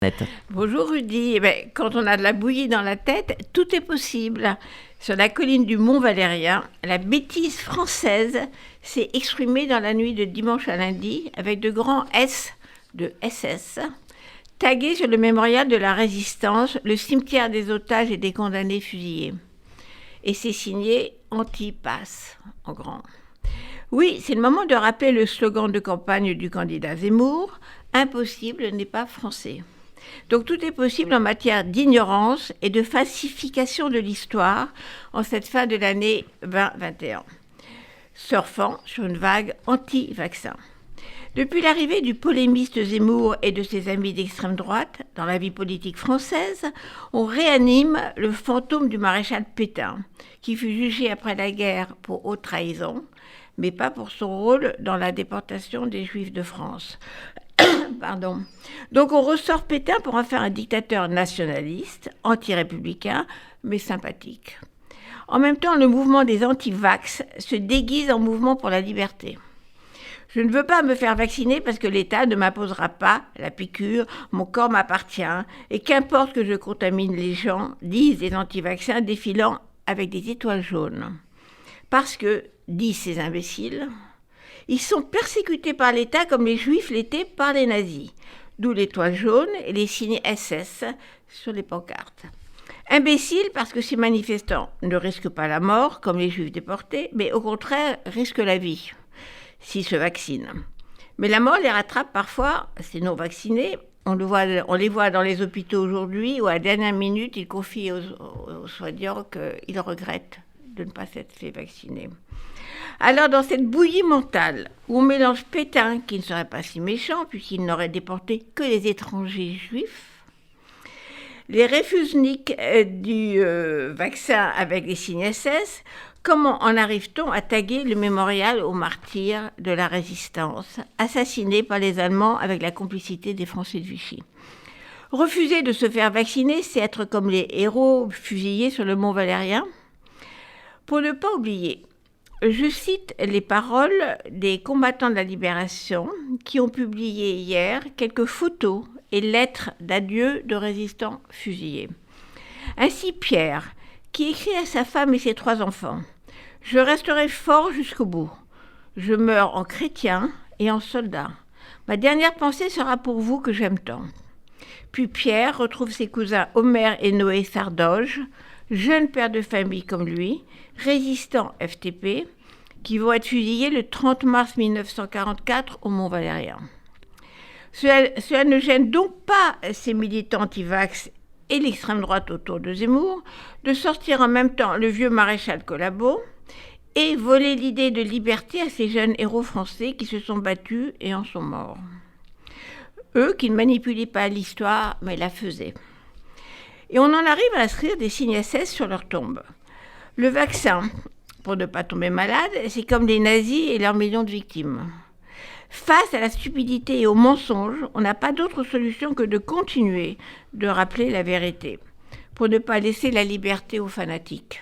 Net. Bonjour Rudy. Quand on a de la bouillie dans la tête, tout est possible. Sur la colline du Mont Valérien, la bêtise française s'est exprimée dans la nuit de dimanche à lundi avec de grands S de SS tagués sur le mémorial de la Résistance, le cimetière des otages et des condamnés fusillés. Et c'est signé Anti-Pass en grand. Oui, c'est le moment de rappeler le slogan de campagne du candidat Zemmour, « Impossible n'est pas français ». Donc tout est possible en matière d'ignorance et de falsification de l'histoire en cette fin de l'année 2021, surfant sur une vague anti-vaccin. Depuis l'arrivée du polémiste Zemmour et de ses amis d'extrême droite dans la vie politique française, on réanime le fantôme du maréchal Pétain, qui fut jugé après la guerre pour haute trahison, mais pas pour son rôle dans la déportation des Juifs de France. Pardon. Donc on ressort Pétain pour en faire un dictateur nationaliste, anti-républicain, mais sympathique. En même temps, le mouvement des anti-vax se déguise en mouvement pour la liberté. Je ne veux pas me faire vacciner parce que l'État ne m'imposera pas la piqûre, mon corps m'appartient, et qu'importe que je contamine les gens, disent les anti-vaccins défilant avec des étoiles jaunes. Parce que, disent ces imbéciles, ils sont persécutés par l'État comme les Juifs l'étaient par les nazis, d'où l'étoile jaune et les signes SS sur les pancartes. Imbéciles parce que ces manifestants ne risquent pas la mort comme les Juifs déportés, mais au contraire risquent la vie s'ils se vaccinent. Mais la mort les rattrape parfois, ces non-vaccinés. On les voit dans les hôpitaux aujourd'hui où à la dernière minute, ils confient aux soignants qu'ils regrettent de ne pas s'être fait vacciner. Alors, dans cette bouillie mentale, où on mélange Pétain, qui ne serait pas si méchant, puisqu'il n'aurait déporté que les étrangers juifs, les réfusniks du vaccin avec les signes SS, comment en arrive-t-on à taguer le mémorial aux martyrs de la Résistance, assassinés par les Allemands avec la complicité des Français de Vichy? Refuser de se faire vacciner, c'est être comme les héros fusillés sur le Mont Valérien. Pour ne pas oublier, je cite les paroles des combattants de la Libération qui ont publié hier quelques photos et lettres d'adieu de résistants fusillés. Ainsi Pierre, qui écrit à sa femme et ses 3 enfants « Je resterai fort jusqu'au bout. Je meurs en chrétien et en soldat. Ma dernière pensée sera pour vous que j'aime tant. » Puis Pierre retrouve ses cousins Omer et Noé Sardoge, jeunes pères de famille comme lui, résistants FTP, qui vont être fusillés le 30 mars 1944 au Mont Valérien. Cela ne gêne donc pas ces militants anti-vax et l'extrême droite autour de Zemmour de sortir en même temps le vieux maréchal Collabo et voler l'idée de liberté à ces jeunes héros français qui se sont battus et en sont morts. Eux qui ne manipulaient pas l'histoire, mais la faisaient. Et on en arrive à inscrire des signes SS sur leur tombe. Le vaccin, pour ne pas tomber malade, c'est comme les nazis et leurs millions de victimes. Face à la stupidité et au mensonge, on n'a pas d'autre solution que de continuer de rappeler la vérité, pour ne pas laisser la liberté aux fanatiques.